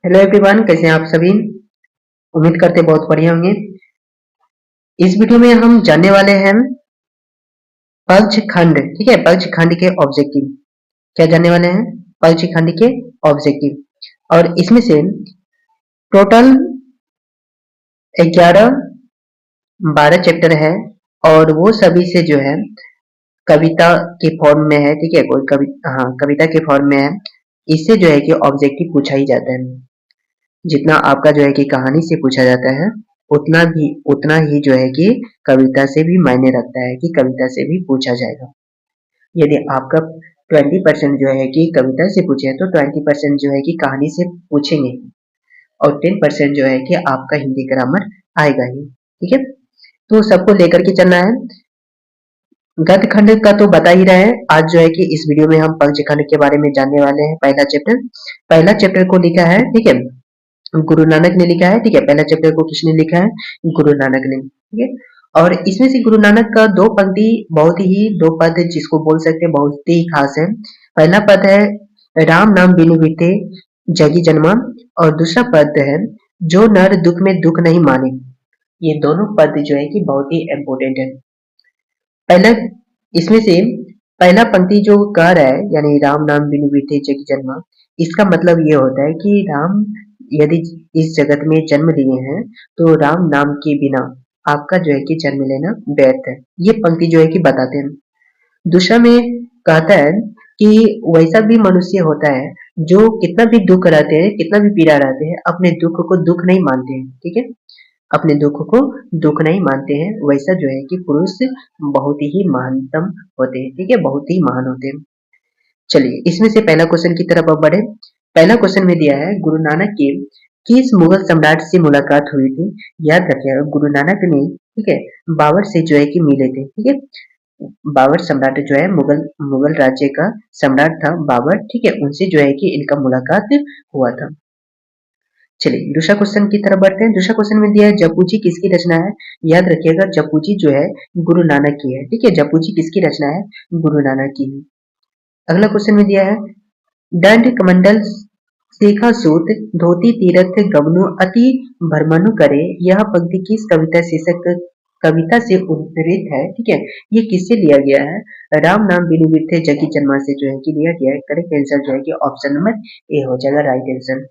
Hello everyone, कैसे हैं आप सभी। उम्मीद करते बहुत बढ़िया होंगे। इस वीडियो में हम जानने वाले हैं पक्षखंड। ठीक है, पक्षखंड के ऑब्जेक्टिव क्या जानने वाले हैं। पक्षखंड के ऑब्जेक्टिव और इसमें से टोटल 11 12 चैप्टर है और वो सभी से जो है कविता के फॉर्म में है। ठीक है, कोई कविता के फॉर्म में है। इससे जो है कि ऑब्जेक्टिव पूछा ही जाता है। जितना आपका जो है कि कहानी से पूछा जाता है उतना ही जो है कि कविता से भी मायने रखता है कि कविता से भी पूछा जाएगा। यदि आपका 20% जो है कि कविता से पूछे तो 20% जो है कि कहानी से पूछेंगे और 10% जो है कि आपका हिंदी ग्रामर आएगा ही। ठीक है, तो सबको लेकर के चलना है। गद्य खंड का तो बता ही रहे हैं। आज जो है कि इस वीडियो में हम पंच खंड के बारे में जानने वाले हैं। पहला चैप्टर को लिखा है, ठीक है, गुरु नानक ने लिखा है। ठीक है, पहला चैप्टर को किसने लिखा है, गुरु नानक ने। ठीक है, और इसमें से गुरु नानक का दो पंक्ति दो पद जिसको बोल सकते हैं बहुत ही खास है। पहला पद है राम नाम बिनु बीते जगी जन्मा और दूसरा पद है जो नर दुख में दुख नहीं माने। ये दोनों पद जो है कि बहुत ही इम्पोर्टेंट है। पहला इसमें से पहला पंक्ति जो कह रहा है यानी राम नाम बिनु बीते जग जन्मा, इसका मतलब ये होता है कि राम यदि इस जगत में जन्म लिए हैं तो राम नाम के बिना आपका जो है कि जन्म लेना व्यर्थ है। ये पंक्ति जो है कि बताते हैं। दूसरा में कहता है कि वैसा भी मनुष्य होता है जो कितना भी दुख रहते हैं, कितना भी पीड़ा रहते हैं, अपने दुख को दुख नहीं मानते हैं। ठीक है, अपने दुख को दुख नहीं मानते हैं। वैसा जो है कि पुरुष बहुत ही महानतम होते हैं। ठीक है, बहुत ही महान होते हैं। चलिए इसमें से पहला क्वेश्चन की तरफ अब बढ़े। पहला क्वेश्चन में दिया है गुरु नानक की किस मुगल सम्राट से मुलाकात हुई थी। याद रखिएगा गुरु नानक ने, ठीक है, बाबर से जो है कि मिले थे। ठीक है, बाबर सम्राट जो है मुगल मुगल राज्य का सम्राट था बाबर। ठीक है, उनसे जो है कि इनका मुलाकात हुआ था। चलिए दूसरा क्वेश्चन की तरफ बढ़ते हैं। दूसरा क्वेश्चन में दिया है जपूजी किसकी रचना है। याद रखिएगा जपूजी जो है गुरु नानक की है। ठीक है, जपूजी किसकी रचना है, गुरु नानक की है। अगला क्वेश्चन में दिया है दंड कमंडल शेखा सूत धोती तीरथ गवनु अति भरमनु करे। यह पंक्ति किस कविता शीर्षक कविता से उद्धृत है। ठीक है, ये किससे लिया गया है, राम नाम बिनु बिरथे जगी जन्मा से जो है कि लिया गया है। करेक्ट आंसर जो है कि ऑप्शन नंबर ए हो जाएगा राइट आंसर।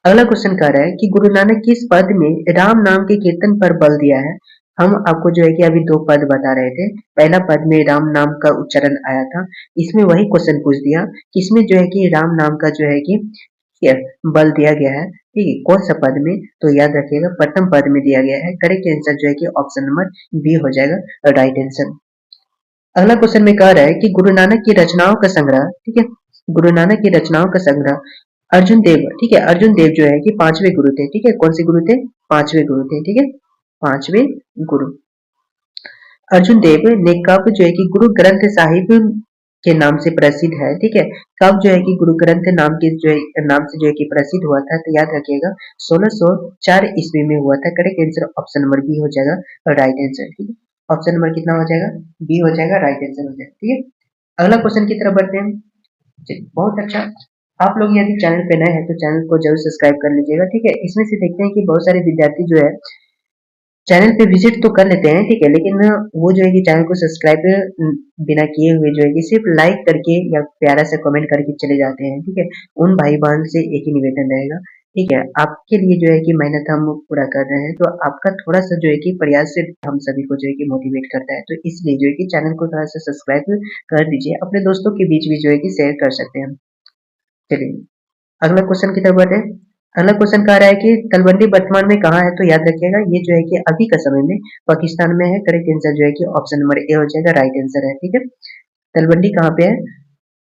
अगला क्वेश्चन कह रहा है कि गुरु नानक किस पद में राम नाम के कीर्तन पर बल दिया है। हम आपको जो है कि अभी दो पद बता रहे थे। पहला पद में राम नाम का उच्चारण आया था, इसमें वही क्वेश्चन पूछ दिया कि इसमें जो है कि राम नाम का जो है कि बल दिया गया है। ठीक है, कौन सा पद में, तो याद रखिएगा प्रथम पद में दिया गया है। करेक्ट आंसर जो है कि ऑप्शन नंबर बी हो जाएगा राइट आंसर। अगला क्वेश्चन में कह रहा है कि गुरु नानक की रचनाओं का संग्रह, ठीक है, गुरु नानक की रचनाओं का संग्रह अर्जुन देव। ठीक है, अर्जुन देव जो है कि पांचवे गुरु थे। ठीक है, कौन से गुरु थे, पांचवे गुरु थे। ठीक है, पांचवे गुरु अर्जुन देव ने कब जो है कि गुरु ग्रंथ साहिब के नाम से प्रसिद्ध है। ठीक है, कब जो है कि गुरु ग्रंथ नाम के जो है नाम से जो है कि प्रसिद्ध हुआ था, तो याद रखिएगा 1604 ईस्वी में हुआ था। Correct answer option number B हो जाएगा राइट आंसर। ठीक है, ऑप्शन नंबर कितना हो जाएगा, बी हो जाएगा राइट आंसर हो जाएगा। ठीक है, अगला क्वेश्चन की तरफ बढ़ते हैं। बहुत अच्छा, आप लोग यदि चैनल पे नए हैं तो चैनल को जरूर सब्सक्राइब कर लीजिएगा। ठीक है, इसमें से देखते हैं कि बहुत सारे विद्यार्थी जो है चैनल पे विजिट तो कर लेते हैं। ठीक है, लेकिन वो जो है कि चैनल को सब्सक्राइब बिना किए हुए जो है कि सिर्फ लाइक करके या प्यारा सा कमेंट करके चले जाते हैं। ठीक है, उन भाई बहन से एक ही निवेदन रहेगा। ठीक है, आपके लिए जो है कि मेहनत हम पूरा कर रहे हैं, तो आपका थोड़ा सा जो है कि प्रयास से हम सभी को जो है कि मोटिवेट करता है। तो इसलिए जो है कि चैनल को थोड़ा सा सब्सक्राइब कर दीजिए, अपने दोस्तों के बीच भी जो है कि शेयर कर सकते हैं। चलिए अगला क्वेश्चन की तरफ बढ़े। अगला क्वेश्चन कह रहा है कि तलवंडी वर्तमान में कहाँ है, तो याद रखिएगा ये जो है कि अभी का समय में पाकिस्तान में है। करेक्ट आंसर जो है कि ऑप्शन नंबर ए हो जाएगा राइट आंसर है। ठीक है, तलवंडी कहाँ पे है,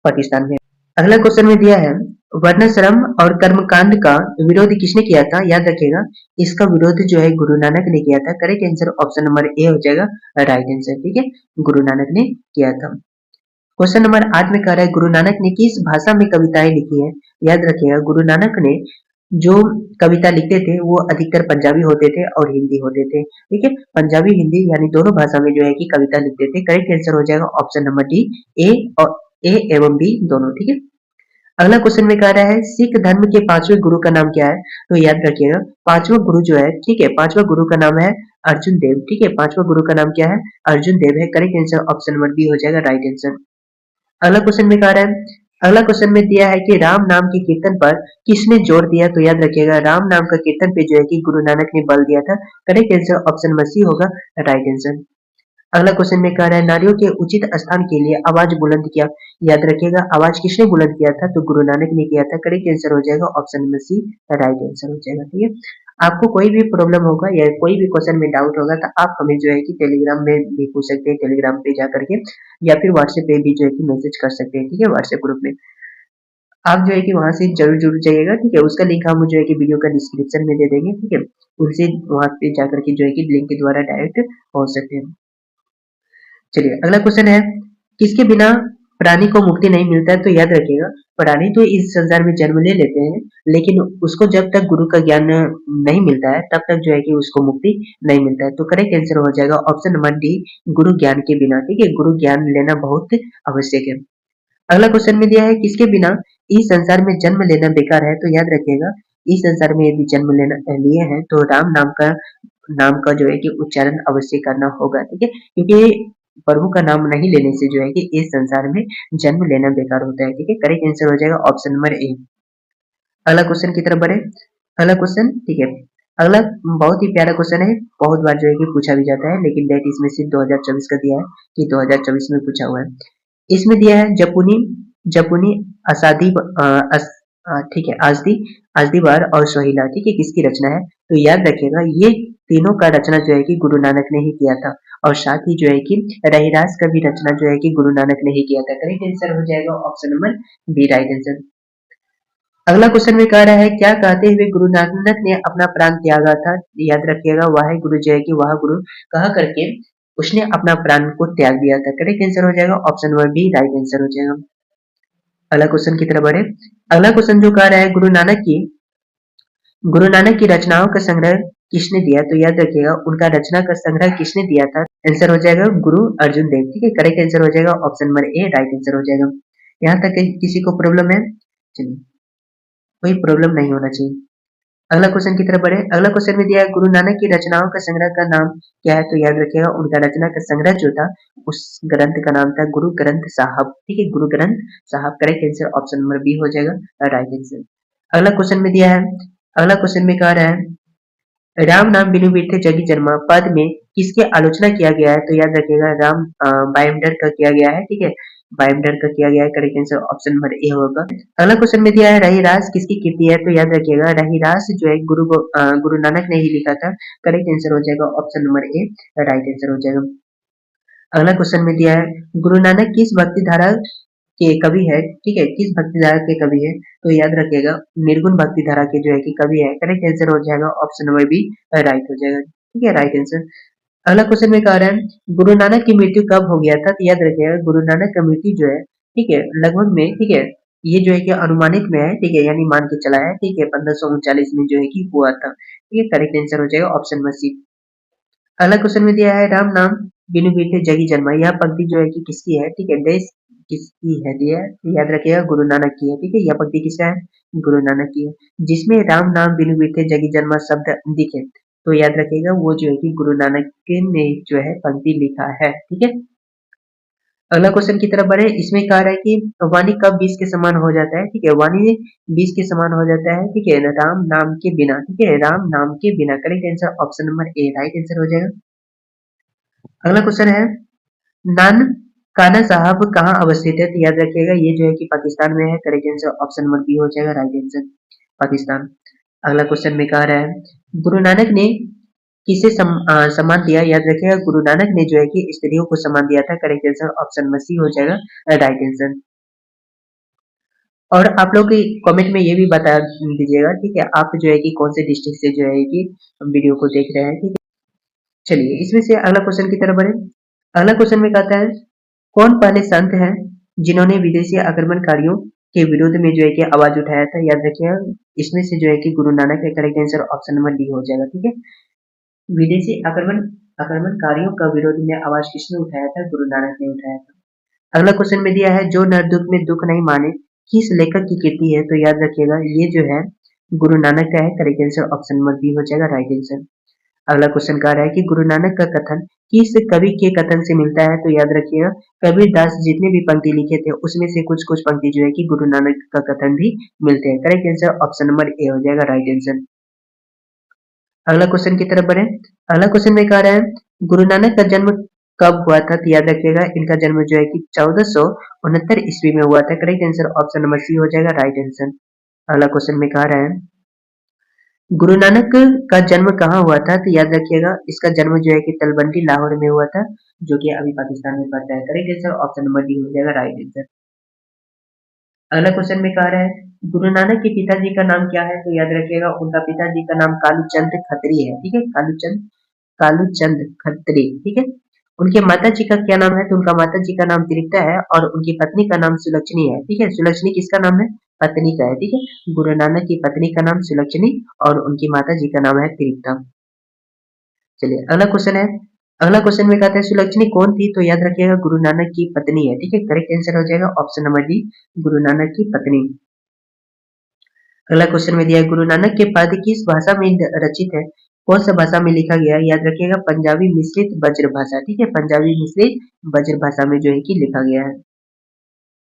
पाकिस्तान में। अगला क्वेश्चन में दिया है वर्णाश्रम और कर्मकांड का विरोध किसने किया था। याद रखिएगा इसका विरोध जो है गुरु नानक ने किया था। Correct answer option number A हो जाएगा राइट आंसर। ठीक है, गुरु नानक ने किया था। क्वेश्चन नंबर 8 में कह रहा है गुरु नानक ने किस भाषा में कविताएं लिखी है। याद रखिएगा गुरु नानक ने जो कविता लिखते थे वो अधिकतर पंजाबी होते थे और हिंदी होते थे। ठीक है, पंजाबी हिंदी यानी दोनों भाषा में जो है कि कविता लिखते थे। करेक्ट आंसर हो जाएगा ऑप्शन नंबर डी, ए और ए एवं बी दोनों। ठीक है, अगला क्वेश्चन में कह रहा है सिख धर्म के पांचवें गुरु का नाम क्या है? तो याद रखिएगा पांचवा गुरु जो है, ठीक है, पांचवा गुरु का नाम है अर्जुन देव, ठीक है, पांचवा गुरु का नाम क्या है? अर्जुन देव है। Correct answer option number B हो जाएगा राइट आंसर। अगला क्वेश्चन में कह रहा है, अगला क्वेश्चन में दिया है कि राम नाम के कीर्तन पर किसने जोर दिया? तो याद रखिएगा राम नाम का कीर्तन पे जो है कि गुरु नानक ने बल दिया था। Correct answer option number C होगा राइट आंसर। अगला क्वेश्चन में कह रहा है नारियों के उचित स्थान के लिए आवाज बुलंद किया। याद रखिएगा आवाज किसने बुलंद किया था? तो गुरु नानक ने किया था। करेक्ट आंसर हो जाएगा option number C right answer हो जाएगा। ठीक है, आपको कोई भी प्रॉब्लम होगा या कोई भी क्वेश्चन में डाउट होगा तो आप हमें जो है कि टेलीग्राम में भी पूछ सकते हैं, टेलीग्राम पे जा करके, या फिर व्हाट्सएप पे भी जो है कि मैसेज कर सकते हैं। ठीक है, व्हाट्सएप ग्रुप में आप जो है कि वहां से जरूर जुड़ जाइएगा। ठीक है, उसका लिंक हम जो है कि वीडियो का डिस्क्रिप्शन में दे देंगे। ठीक है, उनसे वहां पे जाकर के जो है कि लिंक के द्वारा डायरेक्ट पहुंच सकते हैं। चलिए अगला क्वेश्चन है किसके बिना प्राणी को मुक्ति नहीं मिलता है? तो याद रखिएगा प्राणी तो इस संसार में जन्म ले लेते हैं, लेकिन उसको जब तक गुरु का ज्ञान नहीं मिलता है तब तक जो है कि उसको मुक्ति नहीं मिलता है। तो करेक्ट आंसर हो जाएगा ऑप्शन नंबर डी गुरु ज्ञान के बिना। ठीक है, गुरु ज्ञान लेना बहुत आवश्यक है। अगला क्वेश्चन में दिया है किसके बिना इस संसार में जन्म लेना बेकार है? तो याद रखिएगा इस संसार में यदि जन्म लेना लिए हैं तो राम नाम का जो है कि उच्चारण अवश्य करना होगा। ठीक है, क्योंकि प्रभु का नाम नहीं लेने से जो है कि इस संसार में जन्म लेना बेकार होता है। ठीक है, करेक्ट आंसर हो जाएगा ऑप्शन नंबर ए। अगला क्वेश्चन की तरफ बढ़े। अगला क्वेश्चन, ठीक है, अगला बहुत ही प्यारा क्वेश्चन है, बहुत बार जो है कि पूछा भी जाता है, लेकिन डेट इसमें सिर्फ 2024 का दिया है कि 2024 में पूछा हुआ है। इसमें दिया है जपुनी जपुनी असादी ठीक है, आजदी बार और सोहिला, ठीक है, किसकी रचना है? तो याद रखिएगा ये तीनों का रचना जो है कि गुरु नानक ने ही किया था, और साथ ही जो है कि रहीरास का भी रचना जो है कि गुरु नानक ने ही किया था। करेक्ट आंसर हो जाएगा option number B right answer. अगला क्वेश्चन में कह रहा है क्या कहते हुए गुरु नानक ने अपना प्राण त्यागा था? याद रखिएगा वाहे गुरु जो है कि वाह गुरु कहा करके उसने अपना प्राण को त्याग दिया था। करेक्ट आंसर हो जाएगा option number B right answer हो जाएगा। अगला क्वेश्चन की तरफ बढ़े। अगला क्वेश्चन जो कह रहा है गुरु नानक की रचनाओं का संग्रह किसने दिया? तो याद रखिएगा उनका रचना का संग्रह किसने दिया था? आंसर हो जाएगा गुरु अर्जुन देव। ठीक है, करेक्ट आंसर हो जाएगा option number A right answer हो जाएगा। यहाँ तक किसी को प्रॉब्लम है? चलिए, कोई प्रॉब्लम नहीं होना चाहिए। अगला क्वेश्चन की तरफ बढ़े। अगला क्वेश्चन में दिया है गुरु नानक की रचनाओं का संग्रह का नाम क्या है? तो याद रखिएगा उनका रचना का संग्रह जो था उस ग्रंथ का नाम था गुरु ग्रंथ साहब। ठीक है, Guru Granth Sahib. Correct answer option number B हो जाएगा राइट आंसर। अगला क्वेश्चन में दिया है, अगला क्वेश्चन में कह रहा है राम नाम बिनु बीते जगी जन्मा पद में किसकी आलोचना किया गया है? तो याद रखिएगा राम बायमडर का किया गया है। ठीक है, बायमडर का किया गया है। Correct answer option number A होगा। अगला क्वेश्चन में दिया है रहीरास किसकी कृति है? तो याद रखिएगा रहीरास जो है गुरु नानक ने ही लिखा था। करेक्ट आंसर हो जाएगा option number A right answer हो जाएगा। अगला क्वेश्चन में दिया है गुरु नानक किस भक्ति धारा के कवि है? ठीक है, किस भक्ति धारा के कवि है? तो याद रखिएगा निर्गुण भक्ति धारा के जो है कि कवि है। करेक्ट आंसर हो जाएगा ऑप्शन नंबर बी राइट हो जाएगा। ठीक है, राइट आंसर। अगला क्वेश्चन में कह रहा है गुरु नानक की मृत्यु कब हो गया था? तो याद रखिएगा गुरु नानक का मृत्यु जो है, ठीक है, लगभग में, ठीक है, ये जो है कि अनुमानित में है, ठीक है, यानी मान के चला है, ठीक है, 1539 में जो है कि हुआ था। ठीक है, करेक्ट आंसर हो जाएगा ऑप्शन नंबर सी। अगला क्वेश्चन में दिया है राम नाम बिनु बीते जगी जन्मा, यह पंक्ति जो है कि किसकी है? ठीक है, देश किसकी है दिया है? तो याद रखिएगा गुरु नानक की है। ठीक है, यह पंक्ति किसका है? गुरु नानक की है। जिसमें राम नाम बिनु बीते जगी जन्मा शब्द दिखे तो याद रखिएगा वो जो है कि गुरु नानक ने जो है पंक्ति लिखा है। ठीक है, अगला क्वेश्चन की तरफ बढ़े। इसमें कह रहा है कि वाणी कब बीज के समान हो जाता है? ठीक है, वाणी बीज के समान हो जाता है। ठीक है, राम नाम के बिना। ठीक है, राम नाम के बिना। Correct answer option number A right answer हो जाएगा। अगला क्वेश्चन है नान काना साहब कहाँ अवस्थित है? तो याद रखिएगा ये जो है कि पाकिस्तान में है। Correct answer option number B हो जाएगा राइट आंसर पाकिस्तान। अगला क्वेश्चन में कह रहा है गुरु नानक ने किसे सम्मान दिया? याद रखिएगा गुरु नानक ने जो है कि स्त्रियों को सम्मान दिया था। Correct answer option number C हो जाएगा राइट आंसर। और आप लोग कमेंट में ये भी बता दीजिएगा, ठीक है, आप जो है कि कौन से डिस्ट्रिक्ट से जो है कि वीडियो को देख रहे हैं। ठीक है, चलिए इसमें से अगला क्वेश्चन की तरफ बढ़े। अगला क्वेश्चन में कहता है कौन पहले संत हैं जिन्होंने विदेशी आक्रमणकारियों के विरोध में जो है कि आवाज उठाया था? याद रखिएगा इसमें से जो है कि गुरु नानक का correct answer option number D हो जाएगा। ठीक है, विदेशी आक्रमणकारियों का विरोध में आवाज किसने उठाया था? गुरु नानक ने उठाया था। अगला क्वेश्चन में दिया है जो नर दुख में दुख नहीं माने किस लेखक की कृति है? तो याद रखिएगा ये जो है गुरु नानक का है। Correct answer option number B हो जाएगा राइट आंसर। अगला क्वेश्चन कह रहा है कि गुरु नानक का कथन किस कवि के कथन से मिलता है? तो याद रखिएगा कबीर दास जितने भी पंक्ति लिखे थे उसमें से कुछ कुछ पंक्ति जो है कि गुरु नानक का कथन भी मिलते हैं। Correct answer option number A हो जाएगा राइट आंसर। अगला क्वेश्चन की तरफ बढ़े। अगला क्वेश्चन में कह रहा है गुरु नानक का जन्म कब हुआ था? तो याद रखिएगा इनका जन्म जो है कि 1469 ईस्वी में हुआ था। Correct answer option number C हो जाएगा राइट आंसर। अगला क्वेश्चन में कह रहा है गुरु नानक का जन्म कहाँ हुआ था? तो याद रखिएगा इसका जन्म जो है कि तलवंडी लाहौर में हुआ था, जो कि अभी पाकिस्तान में पड़ता है। Correct answer option number D हो जाएगा राइट आंसर। अगला क्वेश्चन में कह रहा है गुरु नानक के पिताजी का नाम क्या है? तो याद रखिएगा उनका पिताजी का नाम कालूचंद खत्री है। ठीक है, कालूचंद खत्री। ठीक है। उनके माता जी का क्या नाम है? तो उनका माता जी का नाम त्रिप्ता है और उनकी पत्नी का नाम सुलक्षणी है। ठीक है, सुलक्षणी किसका नाम है? पत्नी का है। ठीक है, गुरु नानक की पत्नी का नाम सुलक्षणी और उनकी माता जी का नाम है त्रिप्ता। चलिए अगला क्वेश्चन है। अगला क्वेश्चन में कहते हैं सुलक्षणी कौन थी? तो याद रखिएगा गुरु नानक की पत्नी है। ठीक है, करेक्ट आंसर हो जाएगा option number D, Guru Nanak की पत्नी। अगला क्वेश्चन में दिया है गुरु नानक के पद किस भाषा में रचित है? कौन सा भाषा में लिखा गया है? याद रखिएगा पंजाबी मिश्रित ब्रज भाषा। ठीक है, पंजाबी मिश्रित ब्रज भाषा में जो है कि लिखा गया है।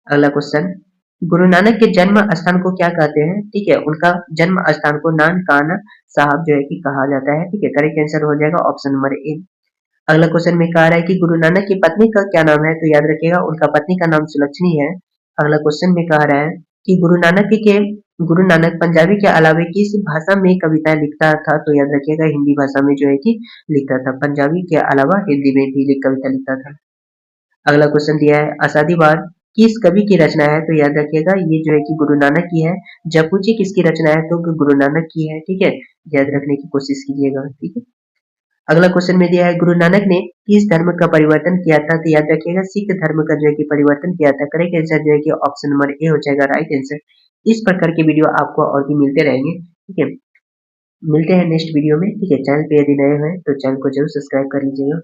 अगला क्वेश्चन गुरु नानक के जन्म स्थान को क्या कहते हैं? ठीक है, उनका जन्म स्थान को नानकाना साहब जो है कि कहा जाता है। ठीक है, करेक्ट आंसर हो जाएगा ऑप्शन नंबर ए। अगला क्वेश्चन में कह रहा है कि गुरु नानक की पत्नी का क्या नाम है? तो याद रखिएगा उनका पत्नी का नाम सुलक्षणी है। अगला क्वेश्चन में कह रहा है कि गुरु नानक पंजाबी के अलावे किस भाषा में कविताएं लिखता था? तो याद रखिएगा हिंदी भाषा में जो है कि लिखता था, पंजाबी के अलावा हिंदी में भी कविता लिखता था। अगला क्वेश्चन दिया है आसादीवाद किस कवि की रचना है? तो याद रखिएगा ये जो है कि गुरु नानक की है। जपूजी किसकी रचना है? तो गुरु नानक की है। ठीक है, याद रखने की कोशिश कीजिएगा। ठीक है। अगला क्वेश्चन में दिया है गुरु नानक ने किस धर्म का परिवर्तन किया था? तो याद रखिएगा सिख धर्म का जो है कि परिवर्तन किया था। करेक्ट आंसर जो है कि ऑप्शन नंबर ए हो जाएगा राइट आंसर। इस प्रकार के वीडियो आपको और भी मिलते रहेंगे। ठीक है, मिलते हैं नेक्स्ट वीडियो में। ठीक है, चैनल पे यदि नए हैं तो चैनल को जरूर सब्सक्राइब कर लीजिएगा।